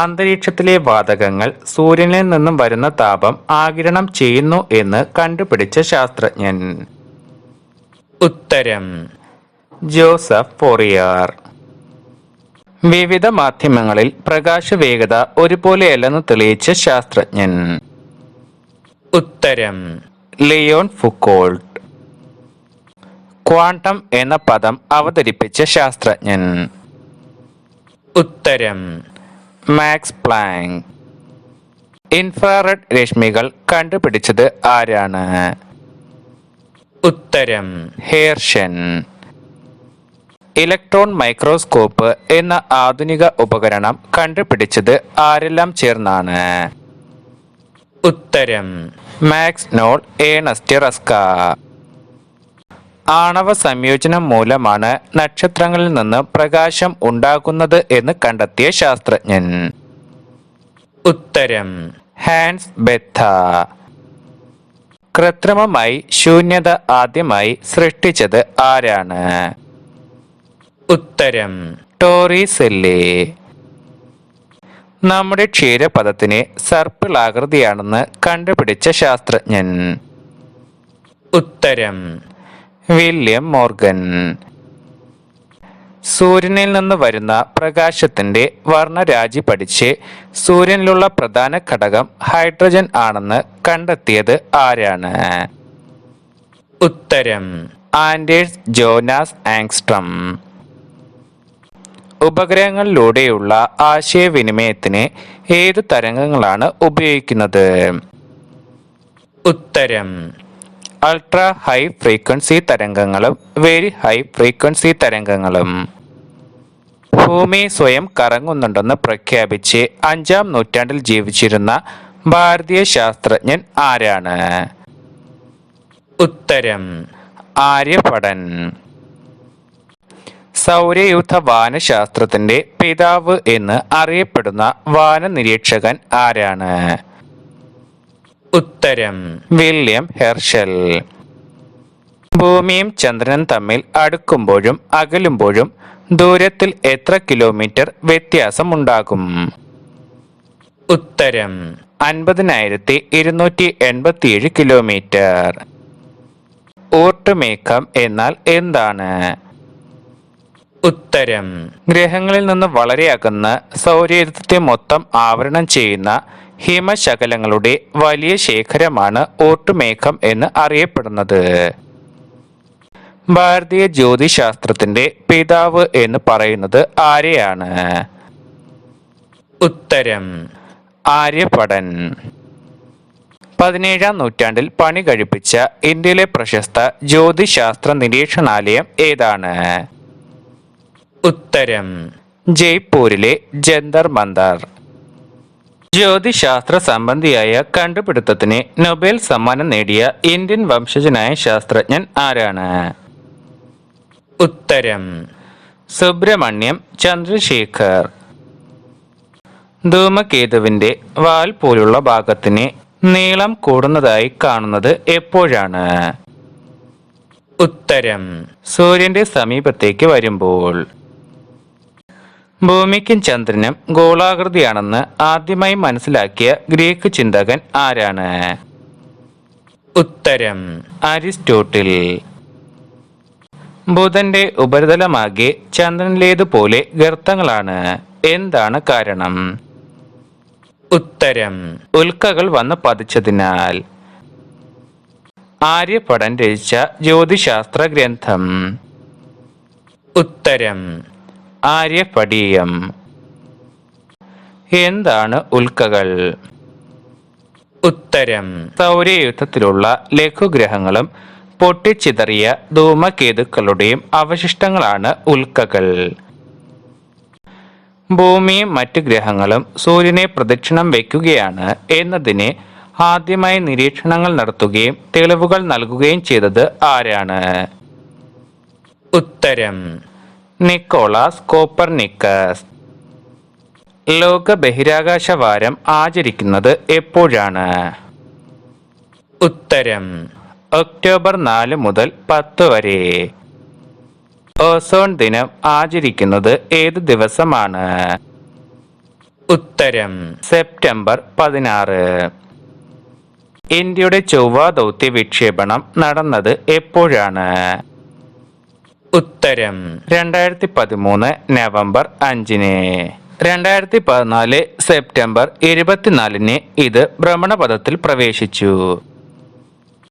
അന്തരീക്ഷത്തിലെ വാതകങ്ങൾ സൂര്യനിൽ നിന്നും വരുന്ന താപം ആഗിരണം ചെയ്യുന്നു എന്ന് കണ്ടുപിടിച്ച ശാസ്ത്രജ്ഞൻ? ഉത്തരം ജോസഫ് ഫോറിയർ. വിവിധ മാധ്യമങ്ങളിൽ പ്രകാശവേഗത ഒരുപോലെയല്ലെന്ന് തെളിയിച്ച ശാസ്ത്രജ്ഞൻ? ഉത്തരം ലിയോൺ ഫുക്കോൾട്ട്. ക്വാണ്ടം എന്ന പദം അവതരിപ്പിച്ച ശാസ്ത്രജ്ഞൻ? ഉത്തരം മാക്സ് പ്ലാങ്ക്. ഇൻഫ്രാറെഡ് രശ്മികൾ കണ്ടുപിടിച്ചത് ആരാണ്? ഉത്തരം ഹെർഷൻ. ഇലക്ട്രോൺ മൈക്രോസ്കോപ്പ് എന്ന ആധുനിക ഉപകരണം കണ്ടുപിടിച്ചത് ആരെല്ലാം ചേർന്നാണ്? ഉത്തരം മാക്സ് നോൾ ഏണസ്റ്റ് റസ്ക. ആണവ സംയോജനം മൂലമാണ് നക്ഷത്രങ്ങളിൽ നിന്ന് പ്രകാശം ഉണ്ടാകുന്നത് എന്ന് കണ്ടെത്തിയ ശാസ്ത്രജ്ഞൻ? ഉത്തരം ഹാൻസ് ബെത്ത. കൃത്രിമമായി ശൂന്യത ആദ്യമായി സൃഷ്ടിച്ചത് ആരാണ്? ഉത്തരം ടോറിസെല്ലി. നമ്മുടെ ക്ഷീരപഥത്തിന് സർപ്പിൾ ആകൃതിയാണെന്ന് കണ്ടുപിടിച്ച ശാസ്ത്രജ്ഞൻ? ഉത്തരം വില്യം മോർഗൻ. സൂര്യനിൽ നിന്ന് വരുന്ന പ്രകാശത്തിന്റെ വർണ്ണരാജി പഠിച്ച് സൂര്യനിലുള്ള പ്രധാന ഘടകം ഹൈഡ്രജൻ ആണെന്ന് കണ്ടെത്തിയത് ആരാണ്? ഉത്തരം ആൻഡേഴ്സ് ജോനാസ് ആങ്സ്ട്രം. ഉപഗ്രഹങ്ങളിലൂടെയുള്ള ആശയവിനിമയത്തിന് ഏത് തരംഗങ്ങളാണ് ഉപയോഗിക്കുന്നത്? ഉത്തരം അൾട്രാ ഹൈ ഫ്രീക്വൻസി തരംഗങ്ങളും വെരി ഹൈ ഫ്രീക്വൻസി തരംഗങ്ങളും. ഭൂമി സ്വയം കറങ്ങുന്നുണ്ടെന്ന് പ്രഖ്യാപിച്ച് 5-ാം നൂറ്റാണ്ടിൽ ജീവിച്ചിരുന്ന ഭാരതീയ ശാസ്ത്രജ്ഞൻ ആരാണ്? ഉത്തരം ആര്യഭടൻ. സൗരയൂഥ വാനശാസ്ത്രത്തിന്റെ പിതാവ് എന്ന് അറിയപ്പെടുന്ന വാനനിരീക്ഷകൻ ആരാണ്? ഉത്തരം വില്യം ഹെർഷൽ. ഭൂമിയും ചന്ദ്രനും തമ്മിൽ അടുക്കുമ്പോഴും അകലുമ്പോഴും ദൂരത്തിൽ എത്ര കിലോമീറ്റർ വ്യത്യാസമുണ്ടാകും? ഉത്തരം 50,287 കിലോമീറ്റർ. ഊർട്ടുമേഘം എന്നാൽ എന്താണ്? ഉത്തരം ഗ്രഹങ്ങളിൽ നിന്ന് വളരെ അകന്ന് സൗരയൂഥത്തെ മൊത്തം ആവരണം ചെയ്യുന്ന ഹിമശകലങ്ങളുടെ വലിയ ശേഖരമാണ് ഊർട്ടുമേഘം എന്ന് അറിയപ്പെടുന്നത്. ഭാരതീയ ജ്യോതിശാസ്ത്രത്തിന്റെ പിതാവ് എന്ന് പറയുന്നത് ആരെയാണ്? ഉത്തരം ആര്യഭടൻ. 17-ാം നൂറ്റാണ്ടിൽ പണി കഴിപ്പിച്ച ഇന്ത്യയിലെ പ്രശസ്ത ജ്യോതിശാസ്ത്ര നിരീക്ഷണാലയം ഏതാണ്? ഉത്തരം ജയ്പൂരിലെ ജന്തർ മന്തർ. ജ്യോതിശാസ്ത്ര സംബന്ധിയായ കണ്ടുപിടുത്തത്തിന് നൊബേൽ സമ്മാനം നേടിയ ഇന്ത്യൻ വംശജനായ ശാസ്ത്രജ്ഞൻ ആരാണ്? ഉത്തരം സുബ്രഹ്മണ്യം ചന്ദ്രശേഖർ. ധൂമകേതുവിന്റെ വാൽ പോലുള്ള ഭാഗത്തിന് നീളം കൂടുന്നതായി കാണുന്നത് എപ്പോഴാണ്? ഉത്തരം സൂര്യന്റെ സമീപത്തേക്ക് വരുമ്പോൾ. ഭൂമിക്കും ചന്ദ്രനും ഗോളാകൃതിയാണെന്ന് ആദ്യമായി മനസ്സിലാക്കിയ ഗ്രീക്ക് ചിന്തകൻ ആരാണ്? ഉത്തരം അരിസ്റ്റോട്ടിൽ. ബുധന്റെ ഉപരിതലമാകെ ചന്ദ്രനിലേതുപോലെ ഗർത്തങ്ങളാണ്. എന്താണ് കാരണം? ഉത്തരം ഉൽക്കകൾ വന്ന് പതിച്ചതിനാൽ. ആര്യഭടൻ രചിച്ച ജ്യോതിശാസ്ത്ര ഗ്രന്ഥം? ഉത്തരം ആര്യഭടീയം. എന്താണ് ഉൽക്കകൾ? ഉത്തരം സൗരയൂഥത്തിലുള്ള ലഘുഗ്രഹങ്ങളും പൊട്ടിച്ചിതറിയ ധൂമകേതുക്കളുടെയും അവശിഷ്ടങ്ങളാണ് ഉൽക്കകൾ. ഭൂമിയും മറ്റ് ഗ്രഹങ്ങളും സൂര്യനെ പ്രദക്ഷിണം വയ്ക്കുകയാണ് എന്നതിന് ആദ്യമായി നിരീക്ഷണങ്ങൾ നടത്തുകയും തെളിവുകൾ നൽകുകയും ചെയ്തത് ആരാണ്? ഉത്തരം നിക്കോളാസ് കോപ്പർനിക്കസ്. ലോക ബഹിരാകാശ വാരം ആചരിക്കുന്നത് എപ്പോഴാണ്? ഉത്തരം ഒക്ടോബർ 4 മുതൽ 10 വരെ. ഓസോൺ ദിനം ആചരിക്കുന്നത് ഏത് ദിവസമാണ്? ഉത്തരം സെപ്റ്റംബർ 16. ഇന്ത്യയുടെ ചൊവ്വ ദൗത്യ വിക്ഷേപണം നടന്നത് എപ്പോഴാണ്? ഉത്തരം 2013 നവംബർ 5. 2014 സെപ്റ്റംബർ 24 ഇത് ഭ്രമണപഥത്തിൽ പ്രവേശിച്ചു.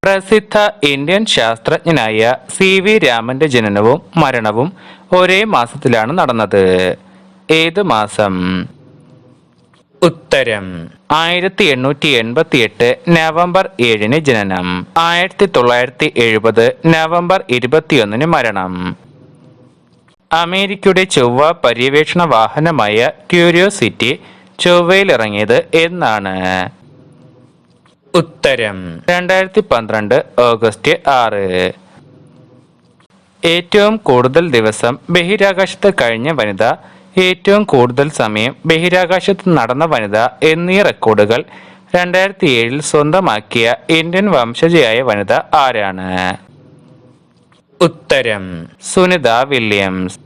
പ്രസിദ്ധ ഇന്ത്യൻ ശാസ്ത്രജ്ഞനായ CV രാമന്റെ ജനനവും മരണവും ഒരേ മാസത്തിലാണ് നടന്നത്. ഏത് മാസം? ഉത്തരം 1888 നവംബർ 7 ജനനം, 1970 നവംബർ 21 മരണം. അമേരിക്കയുടെ ചൊവ്വ പര്യവേഷണ വാഹനമായ ക്യൂരിയോസിറ്റി ചൊവ്വയിലിറങ്ങിയത് എന്നാണ്? ഉത്തരം 2012 ഓഗസ്റ്റ് 6. ഏറ്റവും കൂടുതൽ ദിവസം ബഹിരാകാശത്ത് കഴിഞ്ഞ വനിത, ഏറ്റവും കൂടുതൽ സമയം ബഹിരാകാശത്ത് നടന്ന വനിത എന്നീ റെക്കോർഡുകൾ 2007 സ്വന്തമാക്കിയ ഇന്ത്യൻ വംശജയായ വനിത ആരാണ്? ഉത്തരം സുനിത വില്യംസ്.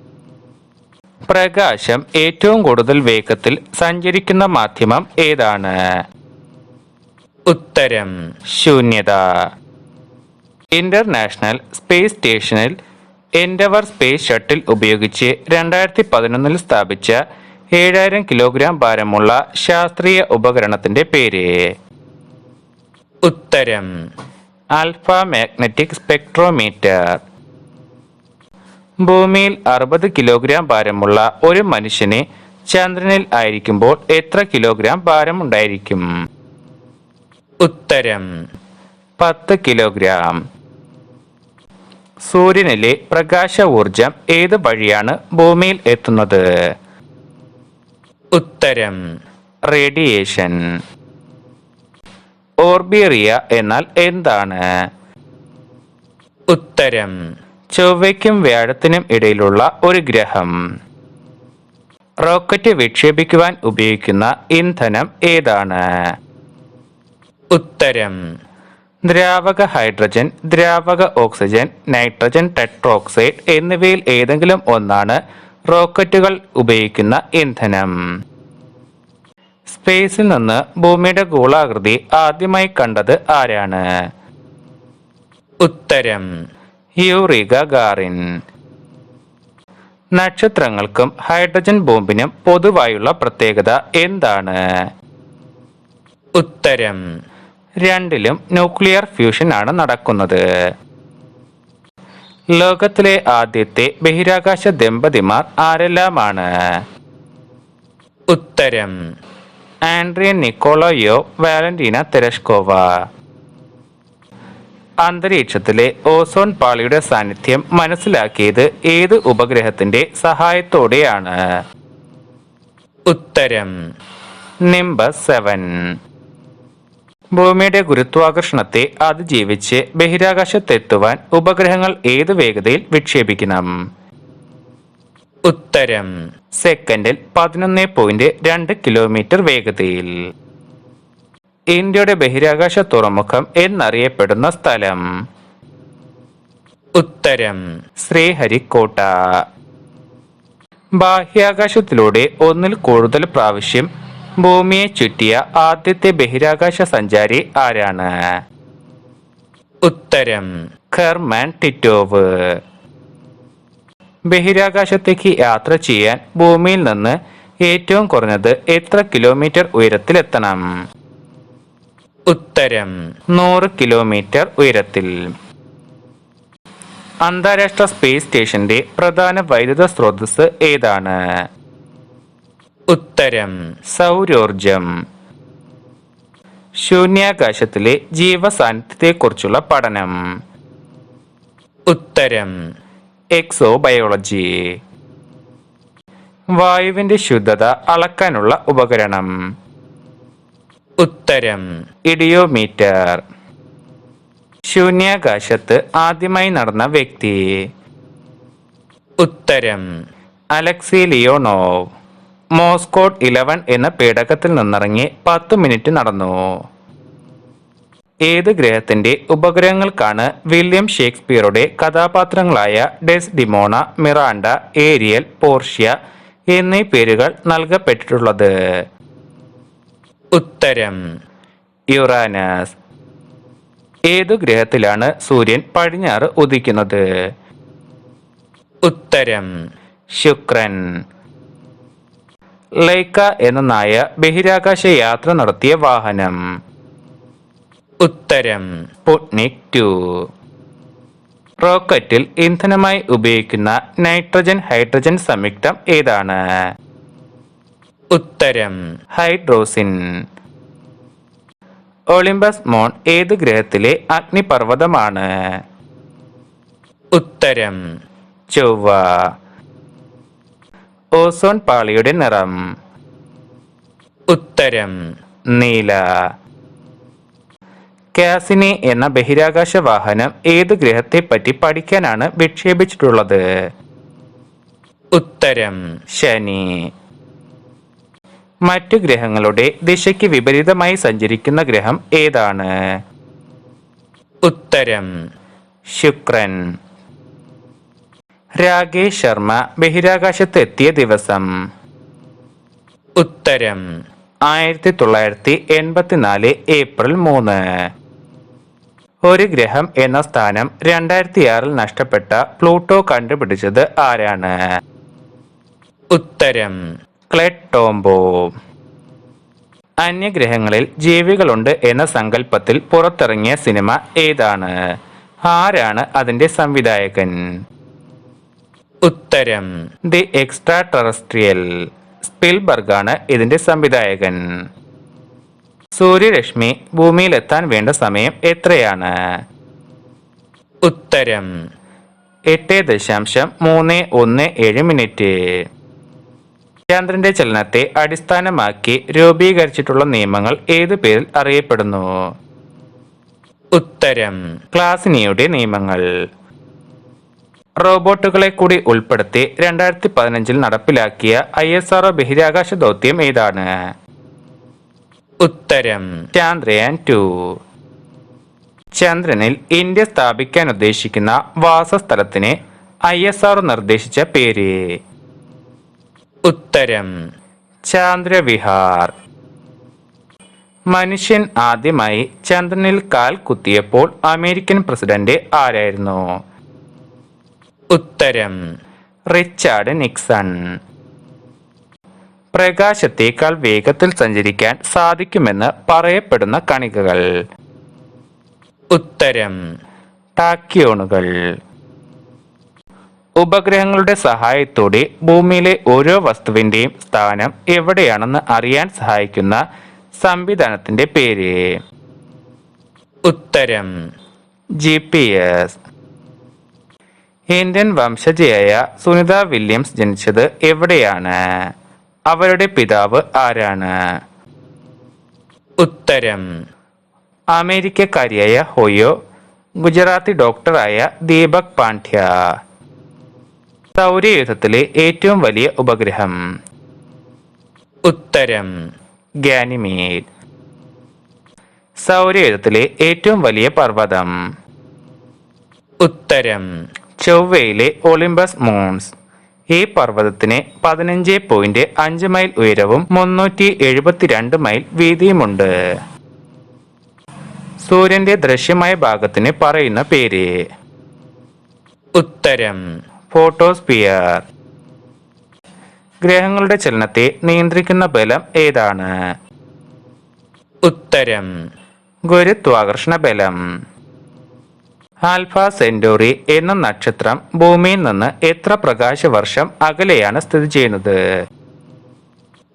പ്രകാശം ഏറ്റവും കൂടുതൽ വേഗത്തിൽ സഞ്ചരിക്കുന്ന മാധ്യമം ഏതാണ്? ഉത്തരം ശൂന്യത. ഇന്റർനാഷണൽ സ്പേസ് സ്റ്റേഷനിൽ എൻഡവർ സ്പേസ് ഷട്ടിൽ ഉപയോഗിച്ച് 2011 സ്ഥാപിച്ച 7000 കിലോഗ്രാം ഭാരമുള്ള ശാസ്ത്രീയ ഉപകരണത്തിന്റെ പേര്? ഉത്തരം ആൽഫ മാഗ്നറ്റിക് സ്പെക്ട്രോമീറ്റർ. ഭൂമിയിൽ 60 കിലോഗ്രാം ഭാരമുള്ള ഒരു മനുഷ്യന് ചന്ദ്രനിൽ ആയിരിക്കുമ്പോൾ എത്ര കിലോഗ്രാം ഭാരമുണ്ടായിരിക്കും? ഉത്തരം 10 കിലോഗ്രാം. സൂര്യനിലെ പ്രകാശ ഊർജം ഏത് വഴിയാണ് ഭൂമിയിൽ എത്തുന്നത്? ഉത്തരം റേഡിയേഷൻ. ഓർബിറിയ എന്നാൽ എന്താണ്? ഉത്തരം ചൊവ്വയ്ക്കും വ്യാഴത്തിനും ഇടയിലുള്ള ഒരു ഗ്രഹം. റോക്കറ്റ് വിക്ഷേപിക്കുവാൻ ഉപയോഗിക്കുന്ന ഇന്ധനം ഏതാണ്? ഉത്തരം ദ്രാവക ഹൈഡ്രജൻ, ദ്രാവക ഓക്സിജൻ, നൈട്രജൻ ടെട്രോക്സൈഡ് എന്നിവയിൽ ഏതെങ്കിലും ഒന്നാണ് റോക്കറ്റുകൾ ഉപയോഗിക്കുന്ന ഇന്ധനം. സ്പേസിൽ നിന്ന് ഭൂമിയുടെ ഗോളാകൃതി ആദ്യമായി കണ്ടത് ആരാണ്? ഉത്തരം യൂറി ഗഗാറിൻ. നക്ഷത്രങ്ങൾക്കും ഹൈഡ്രജൻ ബോംബിനും പൊതുവായുള്ള പ്രത്യേകത എന്താണ്? ഉത്തരം രണ്ടിലും ന്യൂക്ലിയർ ഫ്യൂഷൻ ആണ് നടക്കുന്നത്. ലോകത്തിലെ ആദ്യത്തെ ബഹിരാകാശ ദമ്പതിമാർ ആരെല്ലാമാണ്? ഉത്തരം ആൻഡ്രിയൻ നിക്കോളയോ, വാലന്റീന തെരഷ്കോവ. അന്തരീക്ഷത്തിലെ ഓസോൺ പാളിയുടെ സാന്നിധ്യം മനസ്സിലാക്കിയത് ഏത് ഉപഗ്രഹത്തിന്റെ സഹായത്തോടെയാണ്? ഉത്തരം നിംബസ് 7. ഭൂമിയുടെ ഗുരുത്വാകർഷണത്തെ അതിജീവിച്ച് ബഹിരാകാശത്തെത്തുവാൻ ഉപഗ്രഹങ്ങൾ ഏത് വേഗതയിൽ വിക്ഷേപിക്കണം? ഉത്തരം സെക്കൻഡിൽ 11.2 കിലോമീറ്റർ വേഗതയിൽ. ഇന്ത്യയുടെ ബഹിരാകാശ തുറമുഖം എന്നറിയപ്പെടുന്ന സ്ഥലം? ഉത്തരം ശ്രീഹരിക്കോട്ട. ബാഹ്യാകാശത്തിലൂടെ ഒന്നിൽ കൂടുതൽ പ്രാവശ്യം ഭൂമിയെ ചുറ്റിയ ആദ്യത്തെ ബഹിരാകാശ സഞ്ചാരി ആരാണ്? ഉത്തരം ഖർമാൻ ടിറ്റോവ്. ബഹിരാകാശത്തേക്ക് യാത്ര ചെയ്യാൻ ഭൂമിയിൽ നിന്ന് ഏറ്റവും കുറഞ്ഞത് എത്ര കിലോമീറ്റർ ഉയരത്തിലെത്തണം? ഉത്തരം 100 കിലോമീറ്റർ ഉയരത്തിൽ. അന്താരാഷ്ട്ര സ്പേസ് സ്റ്റേഷന്റെ പ്രധാന വൈദ്യുത സ്രോതസ് ഏതാണ്? ഉത്തരം സൗരോർജം. ശൂന്യാകാശത്തിലെ ജീവസാന്നിധ്യത്തെക്കുറിച്ചുള്ള പഠനം? ഉത്തരം എക്സോബയോളജി. വായുവിന്റെ ശുദ്ധത അളക്കാനുള്ള ഉപകരണം? ഉത്തരം ഇഡിയോമീറ്റർ. ശൂന്യാകാശത്ത് ആദ്യമായി നടന്ന വ്യക്തി? ഉത്തരം അലക്സി ലിയോണോവ്. മോസ്കോഡ് 11 എന്ന പേടകത്തിൽ നിന്നിറങ്ങി 10 മിനിറ്റ് നടന്നു. ഏത് ഗ്രഹത്തിന്റെ ഉപഗ്രഹങ്ങൾക്കാണ് വില്യം ഷേക്സ്പിയറുടെ കഥാപാത്രങ്ങളായ ഡെസ്ഡിമോണ, മിറാണ്ട, ഏരിയൽ, പോർഷ്യ എന്നീ പേരുകൾ നൽകപ്പെട്ടിട്ടുള്ളത്? ഉത്തരം യുറാനസ്. ഏതു ഗ്രഹത്തിലാണ് സൂര്യൻ പടിഞ്ഞാറ് ഉദിക്കുന്നത്? ഉത്തരം ശുക്രൻ. ലൈക്ക എന്ന നായ ബഹിരാകാശ യാത്ര നടത്തിയ വാഹനം? ഉത്തരം സ്പുട്നിക് 2. റോക്കറ്റിൽ ഇന്ധനമായി ഉപയോഗിക്കുന്ന നൈട്രജൻ ഹൈഡ്രജൻ സംയുക്തം ഏതാണ്? ഉത്തരം ഹൈഡ്രോസിൻ. ഒളിമ്പസ് മോൺ ഏത് ഗ്രഹത്തിലെ അഗ്നിപർവ്വതമാണ്? ഉത്തരം ചൊവ്വ. ഓസോൺ പാളിയുടെ നിറം? ഉത്തരം നീല. കാസിനി എന്ന ബഹിരാകാശ വാഹനം ഏത് ഗ്രഹത്തെ പറ്റി പഠിക്കാനാണ് വിക്ഷേപിച്ചിട്ടുള്ളത്? ഉത്തരം ശനി. മറ്റു ഗ്രഹങ്ങളുടെ ദിശയ്ക്ക് വിപരീതമായി സഞ്ചരിക്കുന്ന ഗ്രഹം ഏതാണ്? ഉത്തരം ശുക്രൻ. രാകേഷ് ശർമ്മ ബഹിരാകാശത്ത് എത്തിയ ദിവസം? ഉത്തരം 1984 ഏപ്രിൽ 3. ഒരു ഗ്രഹം എന്ന സ്ഥാനം 2006 നഷ്ടപ്പെട്ട പ്ലൂട്ടോ കണ്ടുപിടിച്ചത് ആരാണ്? ഉത്തരം ക്ലെഡ് ടോംബോ. അന്യഗ്രഹങ്ങളിൽ ജീവികളുണ്ട് എന്ന സങ്കല്പത്തിൽ പുറത്തിറങ്ങിയ സിനിമ ഏതാണ്? ആരാണ് അതിന്റെ സംവിധായകൻ? ഉത്തരം ദി എക്സ്ട്രാ ടെറസ്ട്രിയൽ. സ്പിൽബർഗാണ് ഇതിന്റെ സംവിധായകൻ. സൂര്യരശ്മി ഭൂമിയിലെത്താൻ വേണ്ട സമയം എത്രയാണ്? ഉത്തരം 8.317 മിനിറ്റ്. ചന്ദ്രന്റെ ചലനത്തെ അടിസ്ഥാനമാക്കി രൂപീകരിച്ചിട്ടുള്ള നിയമങ്ങൾ ഏതു പേരിൽ അറിയപ്പെടുന്നു? ഉത്തരം ക്ലാസിനിയുടെ നിയമങ്ങൾ. റോബോട്ടുകളെ കൂടി ഉൾപ്പെടുത്തി 2015 നടപ്പിലാക്കിയ ISRO ബഹിരാകാശ ദൗത്യം ഏതാണ്? ഉത്തരം ചന്ദ്രയാൻ 2. ചന്ദ്രനിൽ ഇന്ത്യ സ്ഥാപിക്കാൻ ഉദ്ദേശിക്കുന്ന വാസസ്ഥലത്തിന് ISRO നിർദ്ദേശിച്ച പേര്? ഉത്തരം ചാന്ദ്രവിഹാർ. മനുഷ്യൻ ആദ്യമായി ചന്ദ്രനിൽ കാൽ കുത്തിയപ്പോൾ അമേരിക്കൻ പ്രസിഡന്റ് ആരായിരുന്നു? ഉത്തരം റിച്ചാർഡ് നിക്സൺ. പ്രകാശത്തേക്കാൾ വേഗത്തിൽ സഞ്ചരിക്കാൻ സാധിക്കുമെന്ന് പറയപ്പെടുന്ന കണികകൾ? ഉത്തരം ടാക്യോണുകൾ. ഉപഗ്രഹങ്ങളുടെ സഹായത്തോടെ ഭൂമിയിലെ ഓരോ വസ്തുവിന്റെയും സ്ഥാനം എവിടെയാണെന്ന് അറിയാൻ സഹായിക്കുന്ന സംവിധാനത്തിന്റെ പേര്? ഉത്തരം GPS. ഇന്ത്യൻ വംശജയായ സുനിത വില്യംസ് ജനിച്ചത് എവിടെയാണ്? അവരുടെ പിതാവ് ആരാണ്? ഉത്തരം അമേരിക്കക്കാരിയായ ഹോയോ. ഗുജറാത്തി ഡോക്ടറായ ദീപക് പാണ്ഡ്യ. സൗരയൂഥത്തിലെ ഏറ്റവും വലിയ ഉപഗ്രഹം? ഉത്തരം ഗാനിമീഡ്. സൗരയൂഥത്തിലെ ഏറ്റവും വലിയ പർവ്വതം? ഉത്തരം ചൊവ്വയിലെ ഒളിമ്പസ് മോൺസ്. ഈ പർവ്വതത്തിന് 15.5 മൈൽ ഉയരവും 372 മൈൽ വീതിയുമുണ്ട്. സൂര്യന്റെ ദൃശ്യമായ ഭാഗത്തിന് പറയുന്ന പേര്? ഉത്തരം ഫോട്ടോസ്ഫിയർ. ഗ്രഹങ്ങളുടെ ചലനത്തെ നിയന്ത്രിക്കുന്ന ബലം ഏതാണ്? ഉത്തരം ഗുരുത്വാകർഷണ ബലം. ആൽഫ സെന്റോറി എന്ന നക്ഷത്രം ഭൂമിയിൽ നിന്ന് എത്ര പ്രകാശവർഷം അകലെയാണ് സ്ഥിതി ചെയ്യുന്നത്?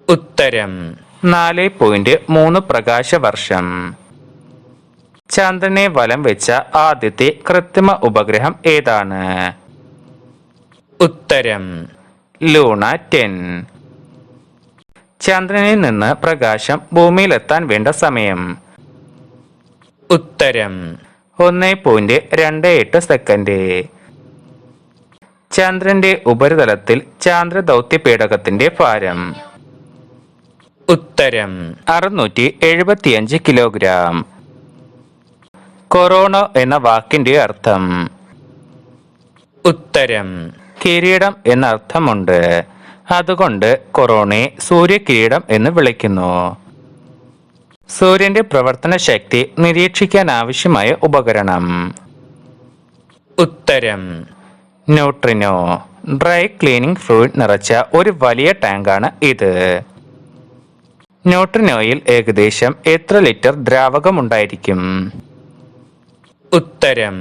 ഉത്തരം 4.3 പ്രകാശവർഷം. ചന്ദ്രനെ വലം വെച്ച ആദ്യത്തെ കൃത്രിമ ഉപഗ്രഹം ഏതാണ്? ഉത്തരം ലൂണ 10. ചന്ദ്രനിൽ നിന്ന് പ്രകാശം ഭൂമിയിലെത്താൻ വേണ്ട സമയം? ഉത്തരം 1.28 സെക്കൻഡ്. ചന്ദ്രന്റെ ഉപരിതലത്തിൽ ചാന്ദ്ര ദൗത്യ പേടകത്തിന്റെ ഭാരം? ഉത്തരം 675 കിലോഗ്രാം. കൊറോണ എന്ന വാക്കിന്റെ അർത്ഥം? ഉത്തരം കിരീടം എന്ന അർത്ഥമുണ്ട്. അതുകൊണ്ട് കൊറോണയെ സൂര്യകിരീടം എന്ന് വിളിക്കുന്നു. സൂര്യന്റെ പ്രവർത്തന ശക്തി നിരീക്ഷിക്കാൻ ആവശ്യമായ ഉപകരണം. ഉത്തരം ന്യൂട്രിനോ. ഡ്രൈ ക്ലീനിംഗ് ഫ്ലൂയിഡ് നിറച്ച ഒരു വലിയ ടാങ്കാണ് ഇത്. ന്യൂട്രിനോയിൽ ഏകദേശം എത്ര ലിറ്റർ ദ്രാവകമുണ്ടായിരിക്കും? ഉത്തരം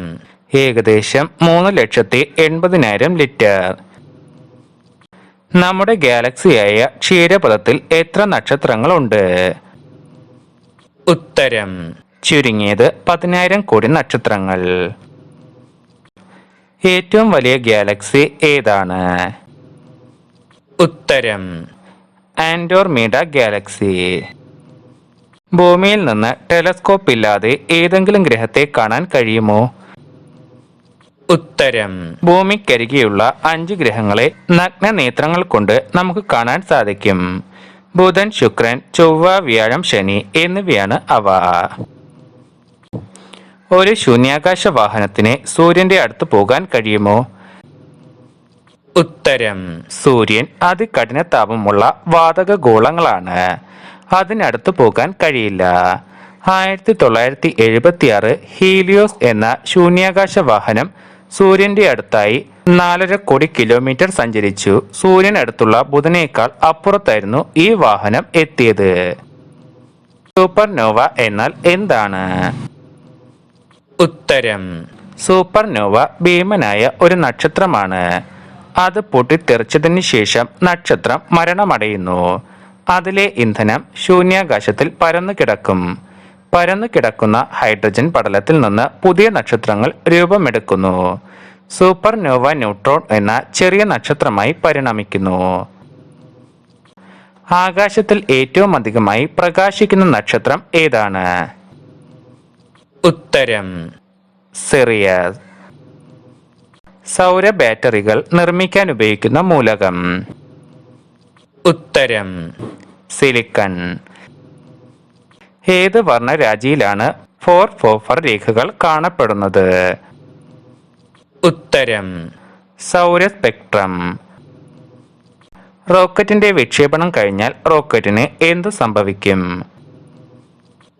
ഏകദേശം 3,80,000 ലിറ്റർ. നമ്മുടെ ഗാലക്സിയായ ക്ഷീരപഥത്തിൽ എത്ര നക്ഷത്രങ്ങളുണ്ട്? ഉത്തരം ചുരുങ്ങിയത് 10,000 കോടി നക്ഷത്രങ്ങൾ. ഏറ്റവും വലിയ ഗാലക്സി ഏതാണ്? ഉത്തരം ആൻഡ്രോമീഡ ഗാലക്സി. ഭൂമിയിൽ നിന്ന് ടെലസ്കോപ്പ് ഇല്ലാതെ ഏതെങ്കിലും ഗ്രഹത്തെ കാണാൻ കഴിയുമോ? ഉത്തരം ഭൂമിക്കരികെയുള്ള 5 ഗ്രഹങ്ങളെ നഗ്നനേത്രങ്ങൾ കൊണ്ട് നമുക്ക് കാണാൻ സാധിക്കും. ബുധൻ, ശുക്രൻ, ചൊവ്വ, വ്യാഴം, ശനി എന്നിവയാണ് അവ. ഒരു ശൂന്യാകാശ വാഹനത്തിന് സൂര്യന്റെ അടുത്ത് പോകാൻ കഴിയുമോ? ഉത്തരം സൂര്യൻ അതികഠിന താപമുള്ള വാതക ഗോളങ്ങളാണ്. അതിനടുത്ത് പോകാൻ കഴിയില്ല. 1976 ഹീലിയോസ് എന്ന ശൂന്യാകാശ വാഹനം സൂര്യന്റെ അടുത്തായി 4.5 കോടി കിലോമീറ്റർ സഞ്ചരിച്ചു. സൂര്യനടുത്തുള്ള ബുധനേക്കാൾ അപ്പുറത്തായിരുന്നു ഈ വാഹനം എത്തിയത്. സൂപ്പർനോവ എന്നാൽ എന്താണ്? ഉത്തരം സൂപ്പർനോവ ഭീമനായ ഒരു നക്ഷത്രമാണ്. അത് പൊട്ടിത്തെറിച്ചതിന് ശേഷം നക്ഷത്രം മരണമടയുന്നു. അതിലെ ഇന്ധനം ശൂന്യാകാശത്തിൽ പരന്നു കിടക്കുന്ന ഹൈഡ്രജൻ പടലത്തിൽ നിന്ന് പുതിയ നക്ഷത്രങ്ങൾ രൂപമെടുക്കുന്നു. സൂപ്പർനോവ ന്യൂട്രോൺ എന്ന ചെറിയ നക്ഷത്രമായി പരിണമിക്കുന്നു. ആകാശത്തിൽ ഏറ്റവും അധികമായി പ്രകാശിക്കുന്ന നക്ഷത്രം ഏതാണ്? ഉത്തരം സിറിയസ്. സൗര ബാറ്ററികൾ നിർമ്മിക്കാൻ ഉപയോഗിക്കുന്ന മൂലകം. ഉത്തരം സിലിക്കൺ. ഏത് വർണ്ണരാജിയിലാണ് 4 രേഖകൾ കാണപ്പെടുന്നത്? ഉത്തരം സൗര സ്പെക്ട്രം. റോക്കറ്റിന്റെ വിക്ഷേപണം കഴിഞ്ഞാൽ റോക്കറ്റിന് എന്തു സംഭവിക്കും?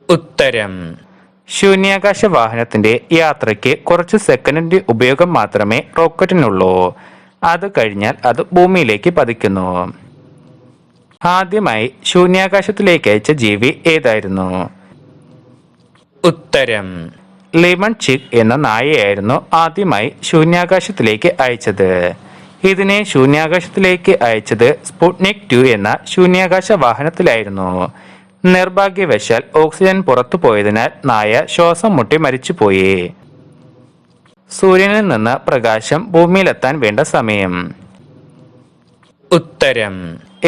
ഉത്തരം ശൂന്യാകാശ വാഹനത്തിന്റെ യാത്രയ്ക്ക് കുറച്ച് സെക്കൻഡിന്റെ ഉപയോഗം മാത്രമേ റോക്കറ്റിനുള്ളൂ. അത് കഴിഞ്ഞാൽ അത് ഭൂമിയിലേക്ക് പതിക്കുന്നു. ആദ്യമായി ശൂന്യാകാശത്തിലേക്ക് അയച്ച ജീവി ഏതായിരുന്നു? ഉത്തരം ലെമൺ ചിക്ക് എന്ന നായയായിരുന്നു ആദ്യമായി ശൂന്യാകാശത്തിലേക്ക് അയച്ചത്. ഇതിനെ ശൂന്യാകാശത്തിലേക്ക് അയച്ചത് സ്പുട്നിക് 2 എന്ന ശൂന്യാകാശ വാഹനത്തിലായിരുന്നു. നിർഭാഗ്യവശാൽ ഓക്സിജൻ പുറത്തു പോയതിനാൽ നായ ശ്വാസം മുട്ടി മരിച്ചുപോയി. സൂര്യനിൽ നിന്ന് പ്രകാശം ഭൂമിയിലെത്താൻ വേണ്ട സമയം. ഉത്തരം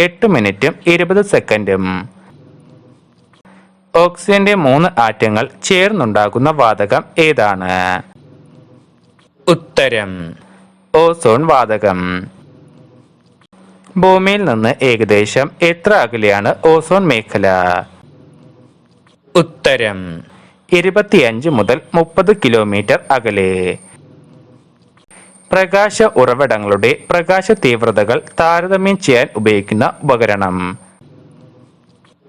8 മിനിറ്റും 20 സെക്കൻഡും. ഓക്സിജന്റെ 3 ആറ്റങ്ങൾ ചേർന്നുണ്ടാകുന്ന വാതകം ഏതാണ്? ഉത്തരം ഓസോൺ വാതകം. ഭൂമിയിൽ നിന്ന് ഏകദേശം എത്ര അകലെയാണ് ഓസോൺ മേഖല? ഉത്തരം 25 മുതൽ 30 കിലോമീറ്റർ അകലെ. പ്രകാശ ഉറവിടങ്ങളുടെ പ്രകാശ തീവ്രതകൾ താരതമ്യം ചെയ്യാൻ ഉപയോഗിക്കുന്ന ഉപകരണം.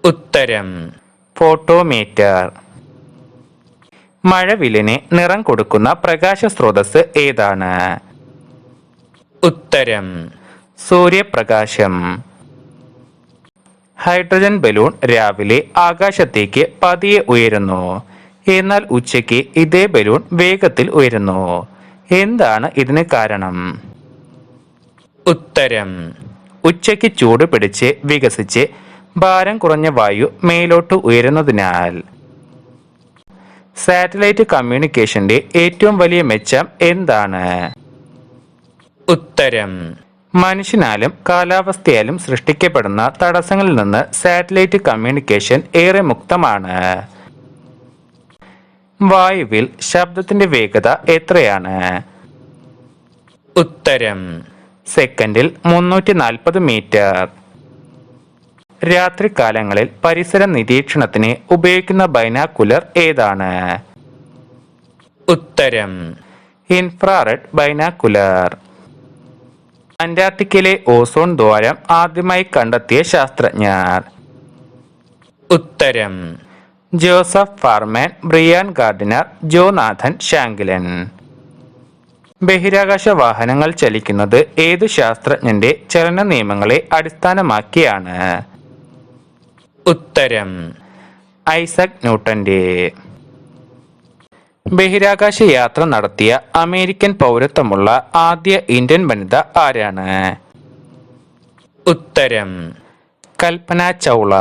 ഉത്തരം ഫോട്ടോമീറ്റർ. മഴവില്ലിന് നിറം കൊടുക്കുന്ന പ്രകാശ സ്രോതസ് ഏതാണ്? ഉത്തരം സൂര്യപ്രകാശം. ഹൈഡ്രജൻ ബലൂൺ രാവിലെ ആകാശത്തേക്ക് പതിയെ ഉയരുന്നു. എന്നാൽ ഉച്ചയ്ക്ക് ഇതേ ബലൂൺ വേഗത്തിൽ ഉയരുന്നു. എന്താണ് ഇതിന് കാരണം? ഉത്തരം ഉച്ചയ്ക്ക് ചൂട് പിടിച്ച് വികസിച്ച് ഭാരം കുറഞ്ഞ വായു മേലോട്ട് ഉയരുന്നതിനാൽ. സാറ്റലൈറ്റ് കമ്മ്യൂണിക്കേഷന്റെ ഏറ്റവും വലിയ മെച്ചം എന്താണ്? ഉത്തരം മനുഷ്യനാലും കാലാവസ്ഥയാലും സൃഷ്ടിക്കപ്പെടുന്ന തടസ്സങ്ങളിൽ നിന്ന് സാറ്റലൈറ്റ് കമ്മ്യൂണിക്കേഷൻ ഏറെ മുക്തമാണ്. വായുവിൽ ശബ്ദത്തിന്റെ വേഗത എത്രയാണ്? ഉത്തരം സെക്കൻഡിൽ 340 മീറ്റർ. രാത്രികാലങ്ങളിൽ പരിസര നിരീക്ഷണത്തിന് ഉപയോഗിക്കുന്ന ബൈനാക്കുലർ ഏതാണ്? ഉത്തരം ഇൻഫ്രാറെഡ് ബൈനാക്കുലർ. അന്റാർട്ടിക്കയിലെ ഓസോൺ ദ്വാരം ആദ്യമായി കണ്ടെത്തിയ ശാസ്ത്രജ്ഞർ. ഉത്തരം Joseph farman, Brian Gardiner, Jonathan ഷാങ്കിലൻ. ബഹിരാകാശ വാഹനങ്ങൾ ചലിക്കുന്നത് ഏതു ശാസ്ത്രജ്ഞന്റെ ചലന നിയമങ്ങളെ അടിസ്ഥാനമാക്കിയാണ്? ഉത്തരം ഐസക് ന്യൂട്ടന്റെ. ബഹിരാകാശ യാത്ര നടത്തിയ അമേരിക്കൻ പൗരത്വമുള്ള ആദ്യ ഇന്ത്യൻ വനിത ആരാണ്? ഉത്തരം കൽപ്പന ചൗള.